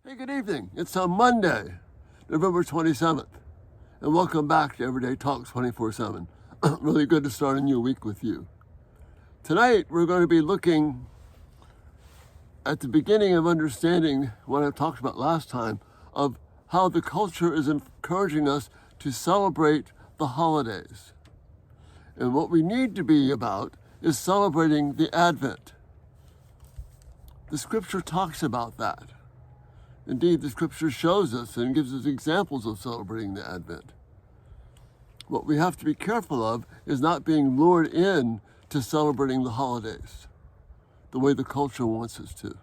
Hey, good evening. It's a Monday, November 27th, and welcome back to Everyday Talks 24/7. Really good to start a new week with you. Tonight, we're going to be looking at the beginning of understanding what I talked about last time of how the culture is encouraging us to celebrate the holidays. And what we need to be about is celebrating the Advent. The scripture talks about that. Indeed, the scripture shows us and gives us examples of celebrating the Advent. What we have to be careful of is not being lured in to celebrating the holidays the way the culture wants us to.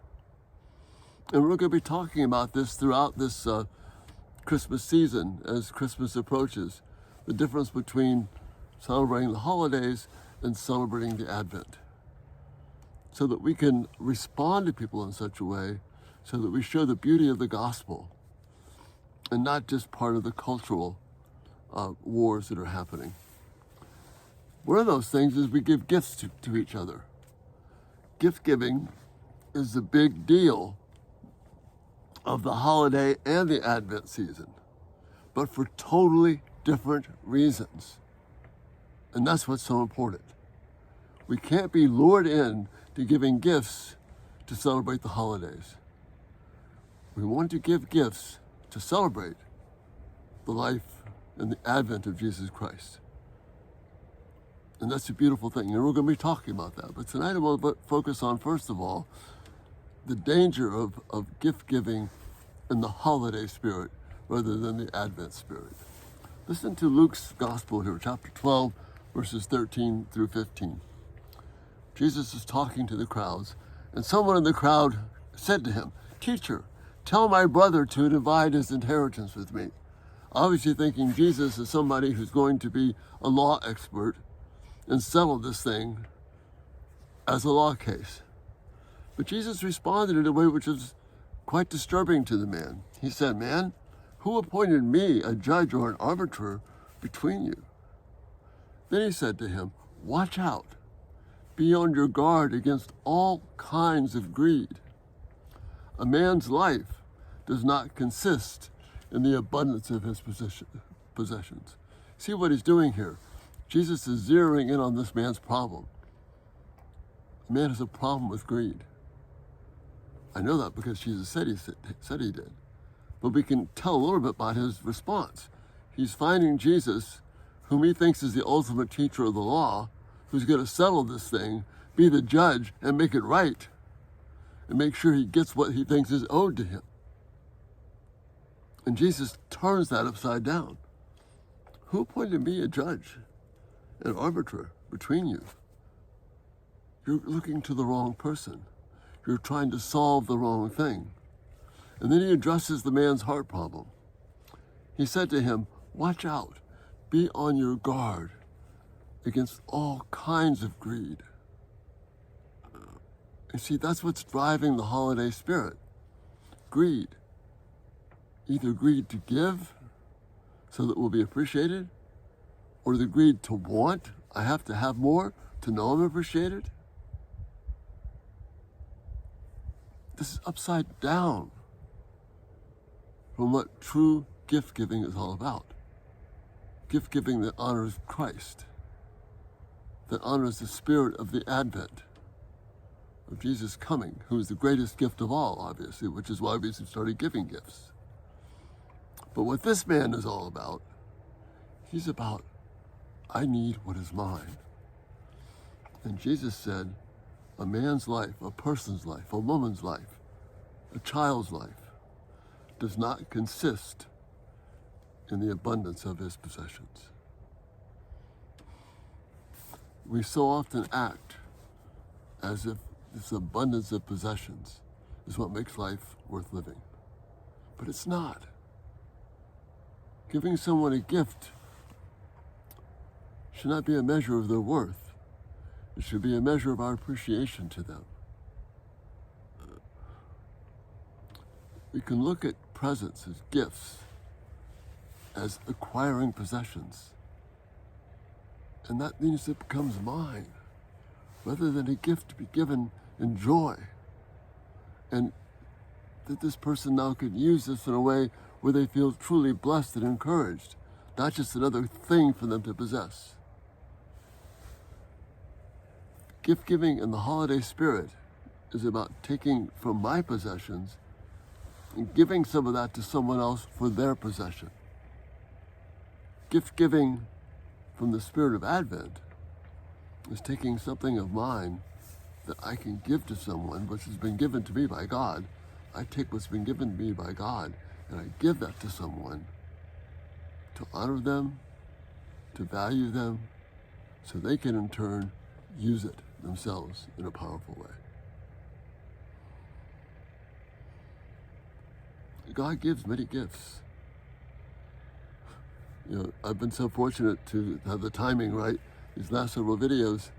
And we're going to be talking about this throughout this Christmas season as Christmas approaches, the difference between celebrating the holidays and celebrating the Advent, so that we can respond to people in such a way so that we show the beauty of the gospel and not just part of the cultural wars that are happening. One of those things is we give gifts to each other. Gift giving is the big deal of the holiday and the Advent season, but for totally different reasons. And that's what's so important. We can't be lured in to giving gifts to celebrate the holidays. We want to give gifts to celebrate the life and the advent of Jesus Christ. And that's a beautiful thing. And we're going to be talking about that. But tonight I want to focus on, first of all, the danger of gift giving in the holiday spirit rather than the Advent spirit. Listen to Luke's gospel here, chapter 12, verses 13 through 15. Jesus is talking to the crowds, and someone in the crowd said to him, "Teacher, tell my brother to divide his inheritance with me." Obviously thinking Jesus is somebody who's going to be a law expert and settle this thing as a law case. But Jesus responded in a way which is quite disturbing to the man. He said, "Man, who appointed me a judge or an arbiter between you?" Then he said to him, "Watch out. Be on your guard against all kinds of greed. A man's life does not consist in the abundance of his possessions." See what he's doing here? Jesus is zeroing in on this man's problem. The man has a problem with greed. I know that because Jesus said he did. But we can tell a little bit about his response. He's finding Jesus, whom he thinks is the ultimate teacher of the law, who's going to settle this thing, be the judge, and make it right, and make sure he gets what he thinks is owed to him. And Jesus turns that upside down. Who appointed me a judge, an arbiter between you? You're looking to the wrong person. You're trying to solve the wrong thing. And then he addresses the man's heart problem. He said to him, "Watch out. Be on your guard against all kinds of greed." You see, that's what's driving the holiday spirit. Greed. Either greed to give so that we'll be appreciated, or the greed to want, I have to have more to know I'm appreciated. This is upside down from what true gift giving is all about. Gift giving that honors Christ, that honors the spirit of the Advent, of Jesus coming, who is the greatest gift of all, obviously, which is why we started giving gifts. But what this man is all about, he's about, I need what is mine. And Jesus said, a man's life, a person's life, a woman's life, a child's life, does not consist in the abundance of his possessions. We so often act as if this abundance of possessions is what makes life worth living. But it's not. Giving someone a gift should not be a measure of their worth. It should be a measure of our appreciation to them. We can look at presents as gifts, as acquiring possessions. And that means it becomes mine, rather than a gift to be given in joy and that this person now could use this in a way where they feel truly blessed and encouraged, not just another thing for them to possess. Gift giving in the holiday spirit is about taking from my possessions and giving some of that to someone else for their possession. Gift giving from the spirit of Advent is taking something of mine that I can give to someone, which has been given to me by God. I take what's been given to me by God and I give that to someone to honor them, to value them, so they can in turn use it themselves in a powerful way. God gives many gifts. I've been so fortunate to have the timing right. These last several videos,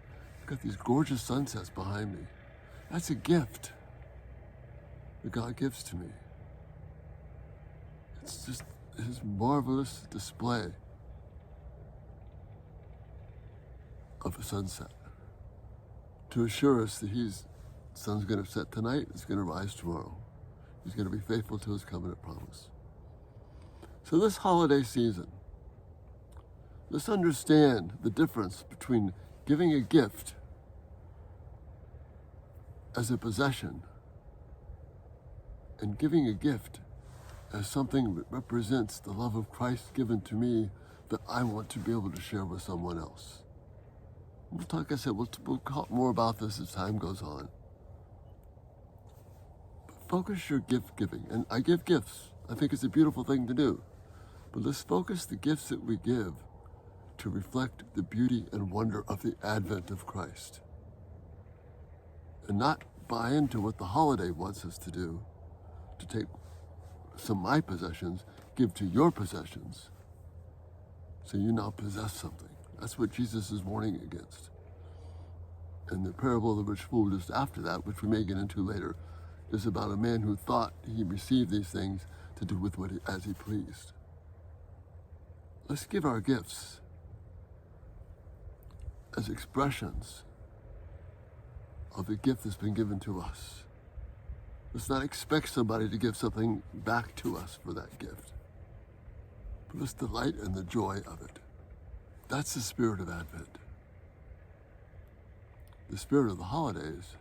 I've got these gorgeous sunsets behind me. That's a gift that God gives to me. It's just His marvelous display of a sunset to assure us that the sun's going to set tonight, it's going to rise tomorrow. He's going to be faithful to His covenant promise. So this holiday season, let's understand the difference between giving a gift as a possession and giving a gift as something that represents the love of Christ given to me that I want to be able to share with someone else. Like I said, we'll talk more about this as time goes on. But focus your gift giving. And I give gifts. I think it's a beautiful thing to do. But let's focus the gifts that we give to reflect the beauty and wonder of the advent of Christ. And not buy into what the holiday wants us to do, to take some of my possessions, give to your possessions, so you now possess something. That's what Jesus is warning against. And the parable of the rich fool just after that, which we may get into later, is about a man who thought he received these things to do with as he pleased. Let's give our gifts as expressions of the gift that's been given to us. Let's not expect somebody to give something back to us for that gift. But let's delight in the joy of it. That's the spirit of Advent. The spirit of the holidays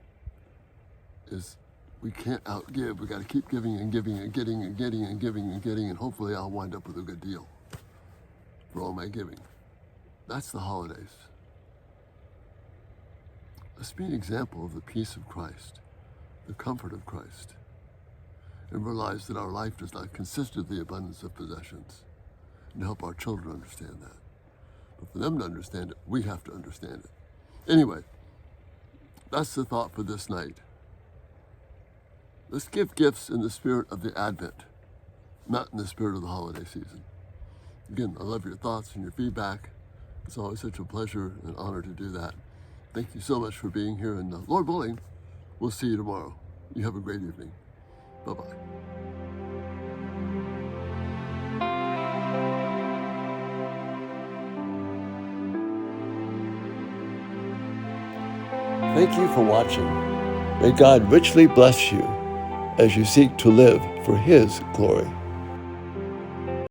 is we can't outgive. We got to keep giving and giving and getting and getting and giving and getting, and hopefully I'll wind up with a good deal for all my giving. That's the holidays. Let's be an example of the peace of Christ, the comfort of Christ, and realize that our life does not consist of the abundance of possessions, and help our children understand that. But for them to understand it, we have to understand it. Anyway, that's the thought for this night. Let's give gifts in the spirit of the Advent, not in the spirit of the holiday season. Again, I love your thoughts and your feedback. It's always such a pleasure and honor to do that. Thank you so much for being here, and Lord willing, we'll see you tomorrow. You have a great evening. Bye-bye. Thank you for watching. May God richly bless you as you seek to live for His glory.